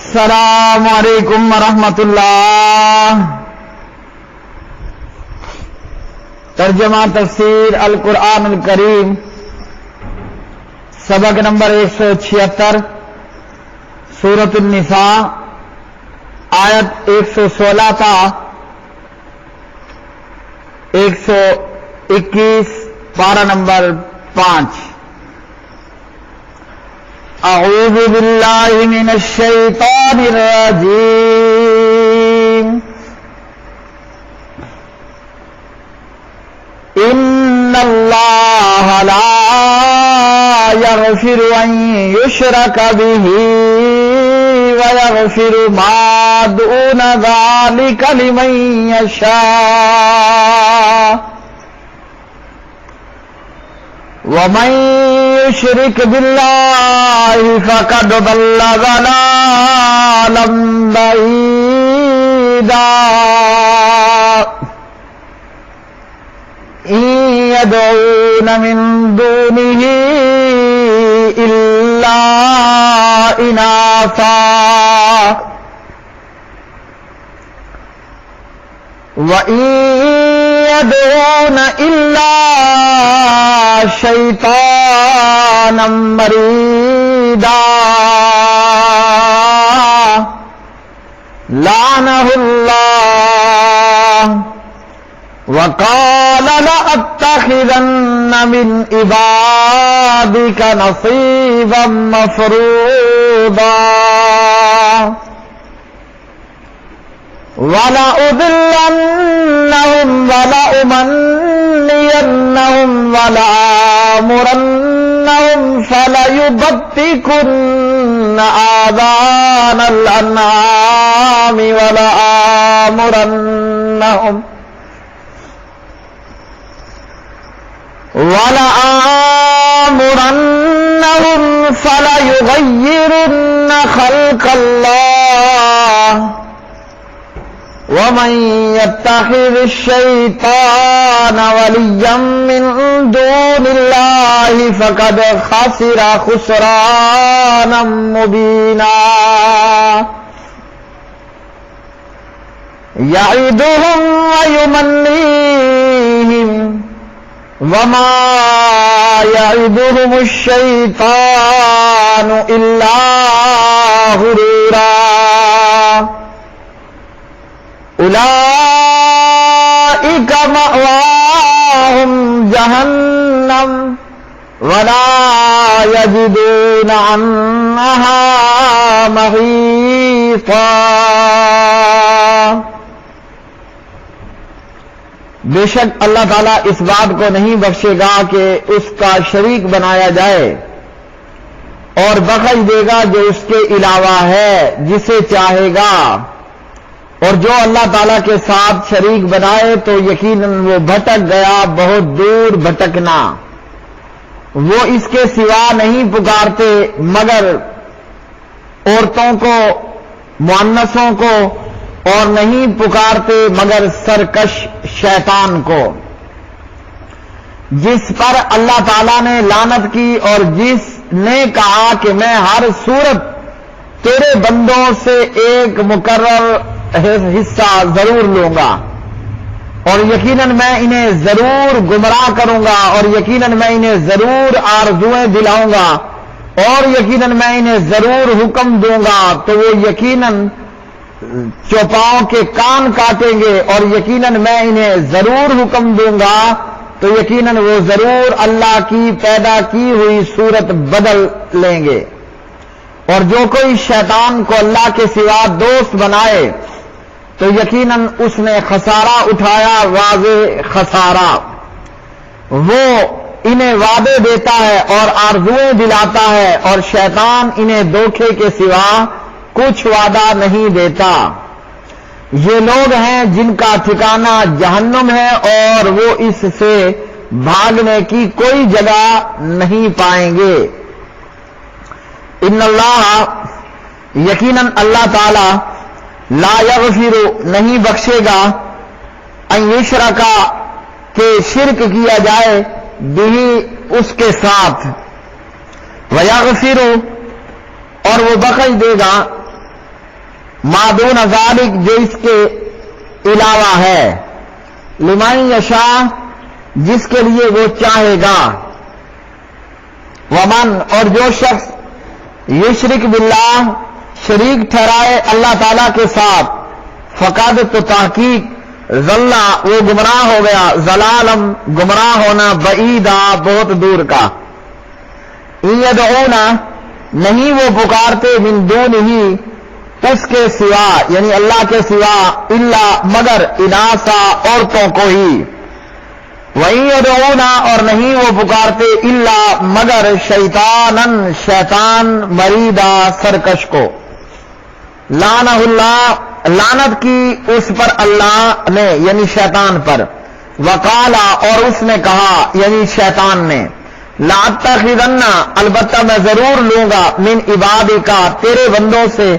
السلام علیکم ورحمۃ اللہ۔ ترجمہ تفسیر القرآن الکریم، سبق نمبر 176، سورۃ النساء، آیت 116 تا 121، پارہ نمبر 5۔ اعوذ باللہ من الشیطان الرجیم۔ ان اللہ لا یغفر ان یشرک بہ ویغفر ما دون ذلک لمن یشاء ومن يشرك بالله فقد ضل ضلالا بعيدا۔ إن يدعون من دونه إلا إناثا وإن يدعون إلا شيطانا مريدا لعنه الله وقال لأتخذن من عبادك نصيبا مفروضا وَلَأُضِلَّنَّهُمْ وَلَأُمَنِّيَنَّهُمْ وَلَآمُرَنَّهُمْ فَلَيُبَتِّكُنَّ آذَانَ الْأَنْعَامِ وَلَآمُرَنَّهُمْ فَلَيُغَيِّرُنَّ خَلْقَ اللَّهِ ومن يتخذ الشيطان وليا من دون الله فقد خسر خسرانا مبينا۔ يعدهم ويمنيهم وما يعدهم الشيطان إلا غرورا۔ أولئك مأواهم جهنم ولا يجدون عنها محيصا۔ بے شک اللہ تعالیٰ اس بات کو نہیں بخشے گا کہ اس کا شریک بنایا جائے، اور بخش دے گا جو اس کے علاوہ ہے جسے چاہے گا، اور جو اللہ تعالیٰ کے ساتھ شریک بنائے تو یقیناً وہ بھٹک گیا بہت دور بھٹکنا۔ وہ اس کے سوا نہیں پکارتے مگر عورتوں کو، مؤنثوں کو، اور نہیں پکارتے مگر سرکش شیطان کو، جس پر اللہ تعالیٰ نے لعنت کی اور جس نے کہا کہ میں ہر صورت تیرے بندوں سے ایک مقرر حصہ ضرور لوں گا، اور یقیناً میں انہیں ضرور گمراہ کروں گا، اور یقیناً میں انہیں ضرور آرزویں دلاؤں گا، اور یقیناً میں انہیں ضرور حکم دوں گا تو وہ یقیناً چوپاؤں کے کان کاٹیں گے، اور یقیناً میں انہیں ضرور حکم دوں گا تو یقیناً وہ ضرور اللہ کی پیدا کی ہوئی صورت بدل لیں گے۔ اور جو کوئی شیطان کو اللہ کے سوا دوست بنائے تو یقیناً اس نے خسارہ اٹھایا، واضح خسارہ۔ وہ انہیں وعدے دیتا ہے اور آرزویں دلاتا ہے، اور شیطان انہیں دھوکے کے سوا کچھ وعدہ نہیں دیتا۔ یہ لوگ ہیں جن کا ٹھکانہ جہنم ہے، اور وہ اس سے بھاگنے کی کوئی جگہ نہیں پائیں گے۔ ان اللہ، یقیناً اللہ تعالی، لا یغفر، نہیں بخشے گا، ان یشرک، کہ شرک کیا جائے، بھی اس کے ساتھ، ویغفر، اور وہ بخش دے گا، मादून ज़ालिक जो इसके अलावा है, लिमन यशा जिसके लिए वो चाहेगा, वमन और जो शख्स युशरिक बिल्लाह शरीक ठहराए अल्लाह ताला के साथ, फकद तो ताकीक ज़ल्ला वो गुमराह हो गया, ज़लालम गुमराह होना, बईदा बहुत दूर का। यदऊना नहीं वो पुकारते, मिन दूनिही उसके सिवा यानी अल्लाह के सिवा, इल्ला मगर, इनासा औरतों को ही, वही यदऊना और नहीं वो पुकारते, इल्ला मगर, शैतानन शैतान, मरीदा सरकश को। लानहुल्लाह लानत की उस पर अल्लाह ने यानी शैतान पर, वकाला और उसने कहा यानी शैतान ने, लातखिदन्ना अलबत्ता मैं जरूर लूंगा, मिन इबादिका तेरे बंदों से,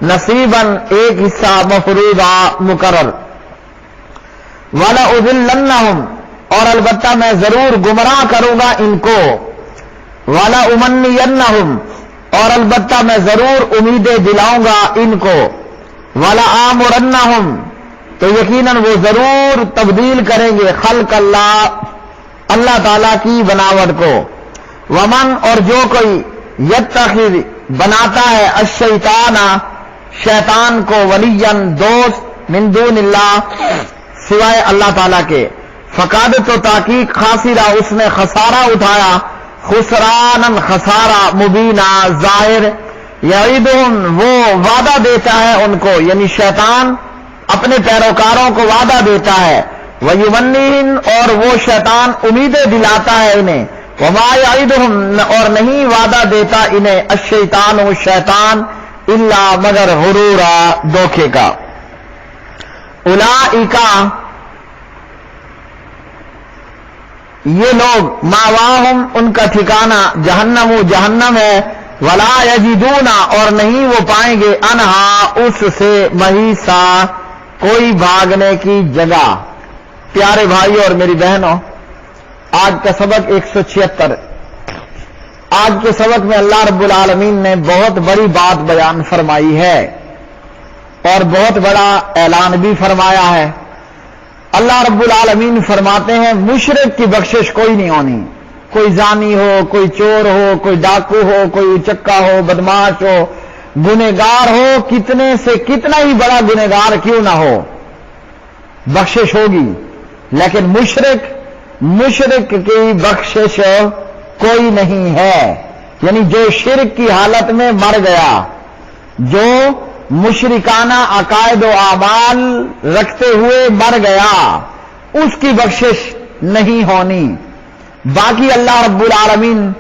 नसीबन एक हिस्सा, मफरूदा मुकर्रर, वला उज़िल्लन्नहुम और अलबत्ता मैं जरूर गुमराह करूंगा इनको, वला उमन्नियन्नहुम और अलबत्ता मैं जरूर उम्मीदें दिलाऊंगा इनको, वला आमुरन्नहुम तो यकीनन वो जरूर तब्दील करेंगे, खल्क अल्लाह ताला की बनावट को, वमन और जो कोई यत्तखिद बनाता है, अश्शैताना शैतान को, वलियन दोस्त, मिन दूनिल्लाह सिवाय अल्लाह ताला के, फकाद तो ताकीक खासिरा उसने खसारा उठाया, खुसरानन खसारा, मुबीना जाहिर, यईदुहुम वो वादा देता है उनको यानी शैतान अपने पैरोकारों को वादा देता है, वयुमन्नीन और वो शैतान उम्मीदें दिलाता है इन्हें, वमा यईदुहुम और नहीं वादा देता इन्हें, अश्शैतान वो शैतान, इल्ला मगर हुरूरा धोखे का। उलाइका ये लोग, मावाहुम उनका ठिकाना, जहन्नम जहन्नम है, वला यजिदूना और नहीं वो पाएंगे, अनहा उससे, महीसा कोई भागने की जगह। प्यारे भाई और मेरी बहनों, आज का सबक 176। आज के सबक में अल्लाह रब्बुल आलमीन ने बहुत बड़ी बात बयान फरमाई है और बहुत बड़ा ऐलान भी फरमाया है। अल्लाह रब्बुल आलमीन फरमाते हैं मुशरिक की बख्शिश कोई नहीं होनी, कोई जानी हो, कोई चोर हो, कोई डाकू हो, कोई उचक्का हो, बदमाश हो, गुनहगार हो, कितने से कितना ही बड़ा गुनहगार क्यों ना हो, बख्शिश होगी। लेकिन मुशरिक की बख्शिश कोई नहीं है, यानी जो शिर्क की हालत में मर गया, जो मुशरिकाना अकायद व आमाल रखते हुए मर गया, उसकी बख्शिश नहीं होनी। बाकी अल्लाह रब्बुल आलमीन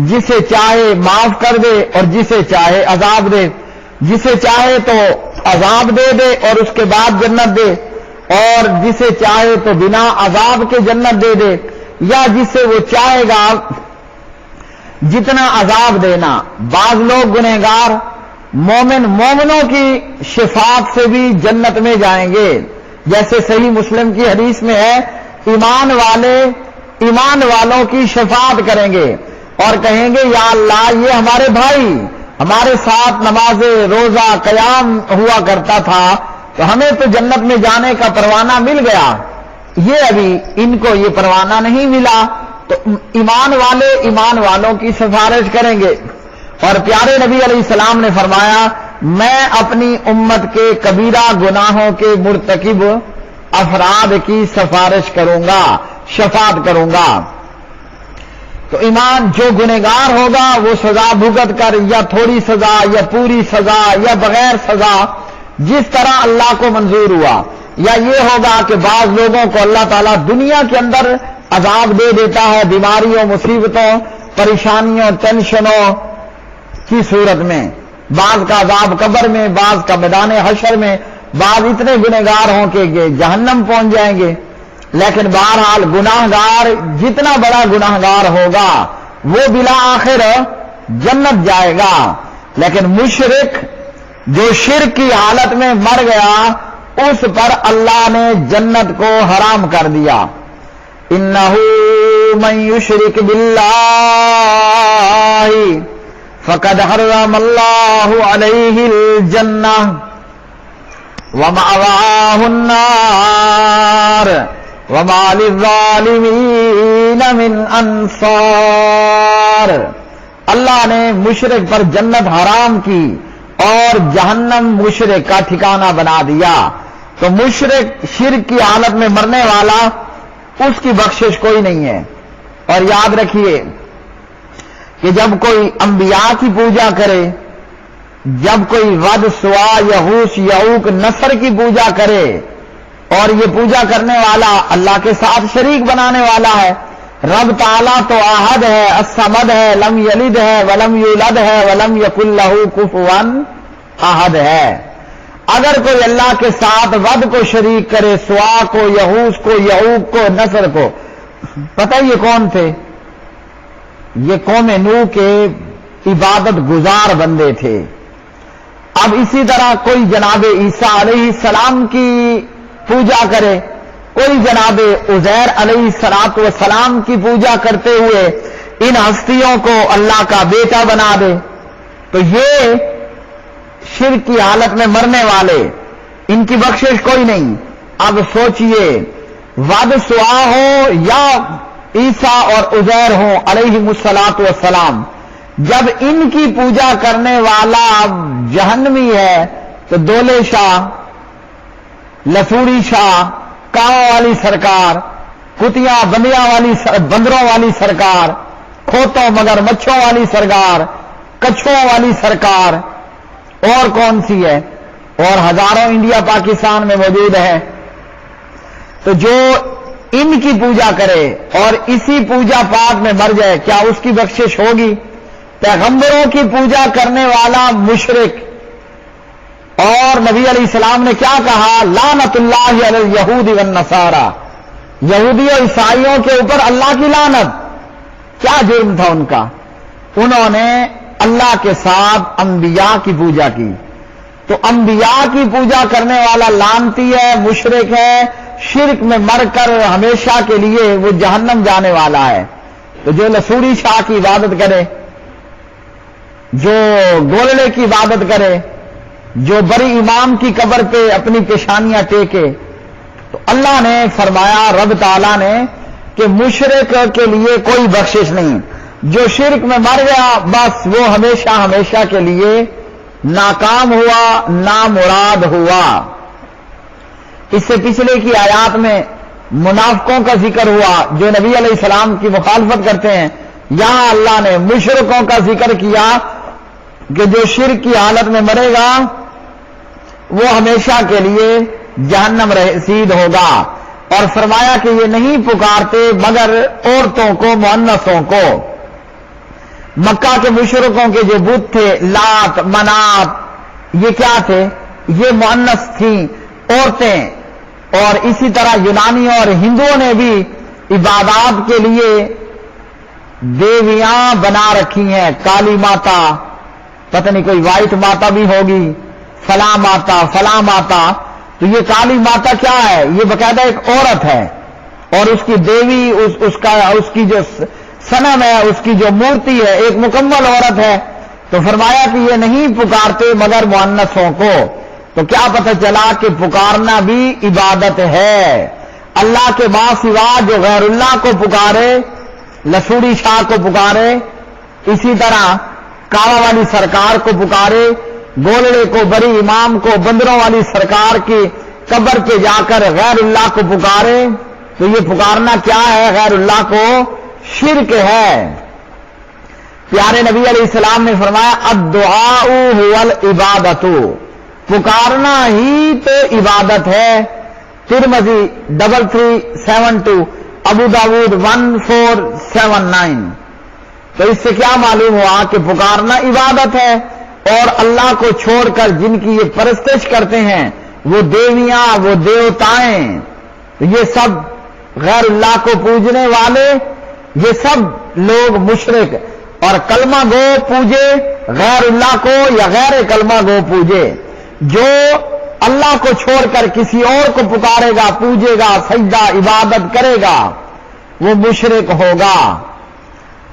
जिसे चाहे माफ कर दे और जिसे चाहे अजाब दे, जिसे चाहे तो अजाब दे दे और उसके बाद जन्नत दे, और जिसे चाहे तो बिना अजाब के जन्नत दे दे, या जिसे वो चाहेगा जितना अजाब देना। बाज लोग गुनहगार मोमिनों की शिफात से भी जन्नत में जाएंगे, जैसे सही मुस्लिम की हदीस में है, ईमान वालों की शफात करेंगे और कहेंगे या अल्लाह ये हमारे भाई हमारे साथ नमाज रोजा कयाम हुआ करता था, तो हमें तो जन्नत में जाने का परवाना मिल गया, ये अभी इनको ये परवाना नहीं मिला। तो ईमान वालों की सिफारिश करेंगे। और प्यारे नबी अलैहिस्सलाम ने फरमाया, मैं अपनी उम्मत के कबीरा गुनाहों के मुर्तकिब अफराद की सिफारिश करूंगा, शफात करूंगा। तो ईमान जो गुनहगार होगा वो सजा भुगत कर, या थोड़ी सजा या पूरी सजा या बगैर सजा, जिस तरह अल्लाह को मंजूर हुआ, या ये होगा कि बाज लोगों को अल्लाह ताला दुनिया के अंदर अजाब दे देता है बीमारियों, मुसीबतों, परेशानियों, टेंशनों की सूरत में, बाज का अजाब कब्र में, बाज का मैदान हशर में, बाज इतने गुनहगार हों कि जहन्नम पहुंच जाएंगे। लेकिन बहरहाल गुनाहगार जितना बड़ा गुनाहगार होगा वो बिला आखिर जन्नत जाएगा। लेकिन मुशरिक जो शिर्क की हालत में मर गया उस पर अल्लाह ने जन्नत को हराम कर दिया। इन्नहु मन युशरिक बिल्लाहि फकद हर्रम अल्लाहु अलैहिल जन्नह وَمَأْوَاهُ النَّارُ وَمَا لِلظَّالِمِينَ مِنْ أَنصَارٍ۔ اللہ نے مشرک پر جنت حرام کی اور جہنم مشرک کا ٹھکانہ بنا دیا، تو مشرک شرک کی حالت میں مرنے والا اس کی بخشش کوئی نہیں ہے۔ اور یاد رکھیے کہ جب کوئی انبیاء کی پوجا کرے، جب کوئی ود سوا یغوث یعوق نصر کی پوجا کرے اور یہ پوجا کرنے والا اللہ کے ساتھ شریک بنانے والا ہے، رب تعالیٰ تو احد ہے، الصمد ہے، لم یلد ہے ولم یولد ہے ولم یکن لہ کفوا احد ہے۔ اگر کوئی اللہ کے ساتھ ود کو شریک کرے، سوا کو، یغوث کو، یعوق کو، نصر کو، پتہ یہ کون تھے؟ یہ قوم نوح کے عبادت گزار بندے تھے۔ اب اسی طرح کوئی جناب عیسیٰ علیہ السلام کی پوجا کرے، کوئی جناب عزیر علیہ السلام کی پوجا کرتے ہوئے ان ہستیوں کو اللہ کا بیٹا بنا دے، تو یہ شرک کی حالت میں مرنے والے، ان کی بخشش کوئی نہیں۔ اب سوچئے ود سوا ہو یا عیسیٰ اور عزیر ہوں علیہم السلام، جب ان کی پوجا کرنے والا جہنمی ہے تو دولے شاہ، لسوڑی شاہ، کاؤں والی سرکار، کتیاں بندروں والی سرکار، کھوتوں مگر مچھوں والی سرکار، کچھوں والی سرکار، اور کون سی ہے؟ اور ہزاروں انڈیا پاکستان میں موجود ہے۔ تو جو ان کی پوجا کرے اور اسی پوجا پاٹ میں مر جائے، کیا اس کی بخشش ہوگی؟ پیغمبروں کی پوجا کرنے والا مشرک، اور نبی علیہ السلام نے کیا کہا؟ لعنت اللہ علی الیہود والنصارى، یہودی اور عیسائیوں کے اوپر اللہ کی لعنت۔ کیا جرم تھا ان کا؟ انہوں نے اللہ کے ساتھ انبیاء کی پوجا کی، تو انبیاء کی پوجا کرنے والا لعنتی ہے، مشرک ہے، شرک میں مر کر ہمیشہ کے لیے وہ جہنم جانے والا ہے۔ تو جو لسوڑی شاہ کی عبادت کرے، جو گولڑے کی عبادت کرے، جو بڑی امام کی قبر پہ اپنی پیشانیاں ٹیکے، تو اللہ نے فرمایا، رب تعالیٰ نے، کہ مشرک کے لیے کوئی بخشش نہیں۔ جو شرک میں مر گیا بس وہ ہمیشہ ہمیشہ کے لیے ناکام ہوا، نامراد ہوا۔ اس سے پچھلے کی آیات میں منافقوں کا ذکر ہوا جو نبی علیہ السلام کی مخالفت کرتے ہیں، یہاں اللہ نے مشرکوں کا ذکر کیا کہ جو شرک کی حالت میں مرے گا وہ ہمیشہ کے لیے جہنم رسید ہوگا، اور فرمایا کہ یہ نہیں پکارتے مگر عورتوں کو، مؤنثوں کو۔ مکہ کے مشرکوں کے جو بت تھے، لات، منات، یہ کیا تھے؟ یہ مؤنث تھیں، عورتیں۔ اور اسی طرح یونانیوں اور ہندوؤں نے بھی عبادات کے لیے دیویاں بنا رکھی ہیں، کالی ماتا، پتہ نہیں کوئی وائٹ ماتا بھی ہوگی، فلاں ماتا، فلاں ماتا۔ تو یہ کالی ماتا کیا ہے؟ یہ باقاعدہ ایک عورت ہے، اور اس کی دیوی، اس کی جو صنم ہے، اس کی جو مورتی ہے، ایک مکمل عورت ہے۔ تو فرمایا کہ یہ نہیں پکارتے مگر مؤنثوں کو۔ تو کیا پتہ چلا کہ پکارنا بھی عبادت ہے۔ اللہ کے ماں سوا جو غیر اللہ کو پکارے، لسوڑی شاہ کو پکارے، اسی طرح کعبہ والی سرکار کو پکارے، گولڑے کو، بڑی امام کو، بندروں والی سرکار کی قبر پہ جا کر غیر اللہ کو پکارے، تو یہ پکارنا کیا ہے؟ غیر اللہ کو شرک ہے۔ پیارے نبی علیہ السلام نے فرمایا، الدعاء هو العبادۃ، پکارنا ہی تو عبادت ہے۔ ترمذی 3372، ابو داؤد 1479۔ تو اس سے کیا معلوم ہوا کہ پکارنا عبادت ہے، اور اللہ کو چھوڑ کر جن کی یہ پرستش کرتے ہیں، وہ دیویاں، وہ دیوتائیں، یہ سب غیر اللہ کو پوجنے والے، یہ سب لوگ مشرک اور کلمہ گو پوجے غیر اللہ کو یا غیر کلمہ گو پوجے۔ جو اللہ کو چھوڑ کر کسی اور کو پکارے گا، پوجے گا، سجدہ عبادت کرے گا، وہ مشرک ہوگا،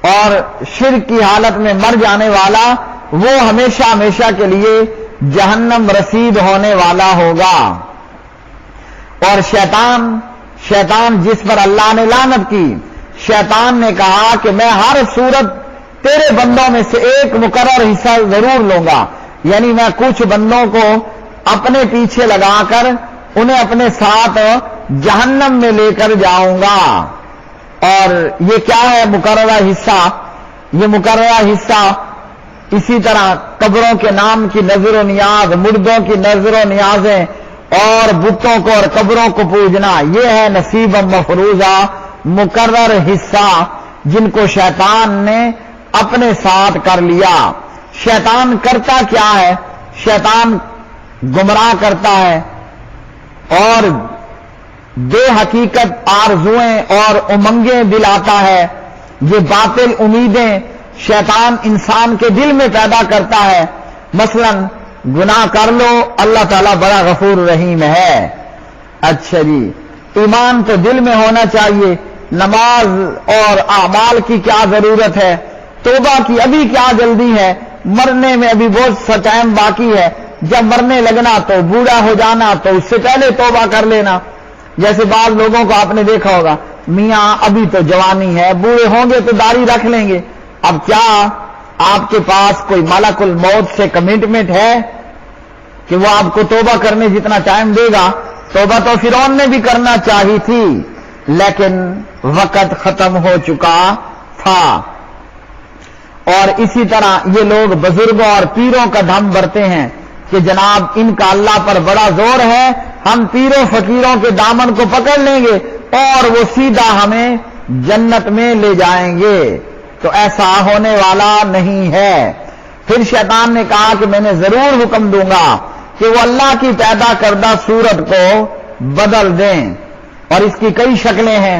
اور شرک کی حالت میں مر جانے والا وہ ہمیشہ ہمیشہ کے لیے जहन्नम रसीद होने वाला होगा। और शैतान जिस पर अल्लाह ने लानत की, शैतान ने कहा कि मैं हर सूरत तेरे बंदों में से एक मुकर्रर हिस्सा जरूर लूंगा, यानी मैं कुछ बंदों को अपने पीछे लगाकर उन्हें अपने साथ जहन्नम में लेकर जाऊंगा। और ये क्या है मुकर्ररा हिस्सा? ये मुकर्ररा हिस्सा इसी तरह कब्रों के नाम की नजर व नियाज, मुर्दों की नजर व नियाजें और बुतों को और कब्रों को पूजना, ये है नसीब मफरूजा, मुकर्रर हिस्सा जिनको शैतान ने अपने साथ कर लिया। शैतान करता क्या है? शैतान गुमराह करता है और बेहकीकत आरजुएं और उमंगें दिलाता है। ये बातिल उम्मीदें शैतान इंसान के दिल में पैदा करता है। मसलन गुनाह कर लो, अल्लाह ताला बड़ा गफूर रहीम है। अच्छा जी, ईमान तो दिल में होना चाहिए, नमाज और आमाल की क्या जरूरत है, तौबा की अभी क्या जल्दी है, मरने में अभी बहुत सा टाइम बाकी है, जब मरने लगना तो बूढ़ा हो जाना तो उससे पहले तौबा कर लेना। जैसे बाद लोगों को आपने देखा होगा, मियां अभी तो जवानी है, बूढ़े होंगे तो दाढ़ी रख लेंगे। अब क्या आपके पास कोई मलकुल मौत से कमिटमेंट है कि वो आपको तौबा करने जितना टाइम देगा? तौबा तो फिरौन ने भी करना चाहिए थी, लेकिन वक्त खत्म हो चुका था। और इसी तरह ये लोग बुजुर्गों और पीरों का ढम भरते हैं कि जनाब इनका अल्लाह पर बड़ा जोर है, हम पीरों फकीरों के दामन को पकड़ लेंगे और वो सीधा हमें जन्नत में ले जाएंगे। तो ऐसा होने वाला नहीं है। फिर शैतान ने कहा कि मैंने जरूर हुक्म दूंगा कि वो अल्लाह की पैदा करदा सूरत को बदल दें। और इसकी कई शक्लें हैं।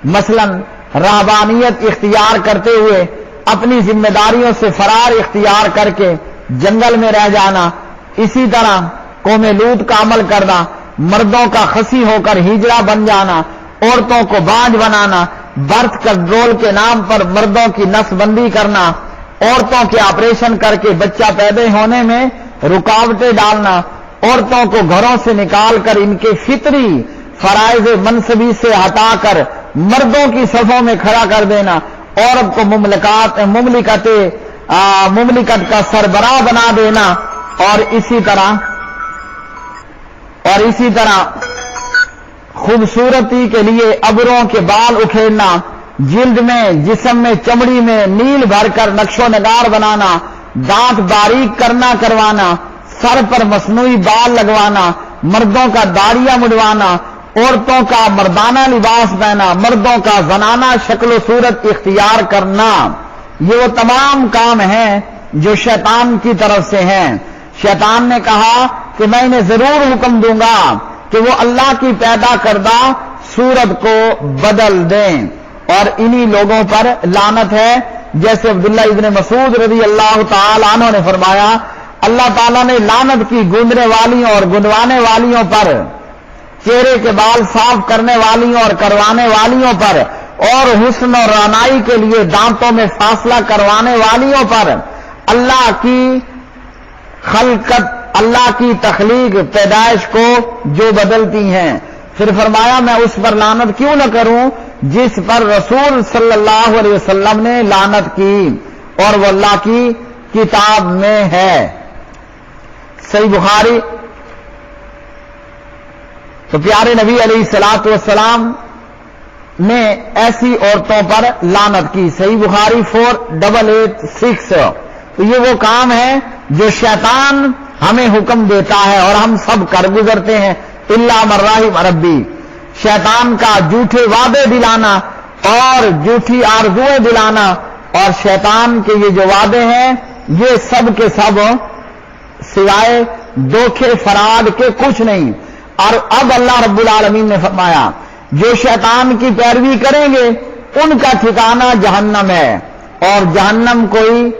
मसलन रहबानियत इख्तियार करते हुए अपनी जिम्मेदारियों से फरार इख्तियार करके जंगल में रह जाना, इसी तरह कौमे लूत का अमल करना, मर्दों का खसी होकर हिजड़ा बन जाना, औरतों को बांझ बनाना, बर्थ कंट्रोल के नाम पर मर्दों की नसबंदी करना, औरतों के ऑपरेशन करके बच्चा पैदा होने में रुकावटें डालना, औरतों को घरों से निकालकर इनके फितरी फराइज मनसबी से हटाकर मर्दों की सफों में खड़ा कर देना, औरत को मुमलिकत का सरबराह बना देना, और इसी तरह खूबसूरती के लिए अबरों के बाल उखेड़ना, जिल्द में जिस्म में चमड़ी में नील भरकर नक्शो नगार बनाना, दांत बारीक करवाना, सर पर मसनूई बाल लगवाना, मर्दों का दाढ़ियां मुड़वाना, औरतों का मर्दाना लिबास पहना, मर्दों का जनाना शक्ल सूरत इख्तियार करना, ये वो तमाम काम हैं जो शैतान की तरफ से हैं। शैतान ने कहा कि मैं इन्हें जरूर हुक्म दूंगा कि वो अल्लाह की पैदा करदा सूरत को बदल दें, और इन्हीं लोगों पर लानत है। जैसे अब्दुल्लाह इब्ने मसूद रज़ी अल्लाह ताला अन्हु ने फरमाया, अल्लाह ताला ने लानत की गूंदने वालियों और गुंदवाने वालियों पर, चेहरे के बाल साफ करने वालियों और करवाने वालियों पर, और हुस्न और रानाई के लिए दांतों में फासला करवाने वालियों पर, अल्लाह की खलकत, अल्लाह की तखलीक पैदाइश को जो बदलती हैं। फिर फरमाया मैं उस पर लानत क्यों न करूं जिस पर रसूल सल्लल्लाहु अलैहि वसल्लम ने लानत की, और वो अल्लाह की किताब में है। सही बुखारी। तो प्यारे नबी अलैहिस्सलातु वस्सलाम ने ऐसी औरतों पर लानत की। सही बुखारी 4886। तो ये वो काम है जो शैतान हमें हुक्म देता है और हम सब कर गुजरते हैं, इल्ला मर्राहिम रब्बी। शैतान का झूठे वादे दिलाना और झूठी आरज़ुएं दिलाना, और शैतान के ये जो वादे हैं ये सब के सब सिवाय धोखे फराड के कुछ नहीं। और अब अल्लाह रब्बुल आलमीन ने फरमाया जो शैतान की पैरवी करेंगे उनका ठिकाना जहन्नम है, और जहन्नम कोई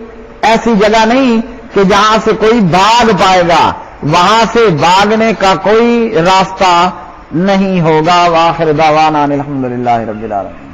ऐसी जगह नहीं कि जहां से कोई भाग पाएगा, वहां से भागने का कोई रास्ता नहीं होगा। वाखिर दावाना अनिल हम्दुलिल्लाहि रब्बिल आलमीन।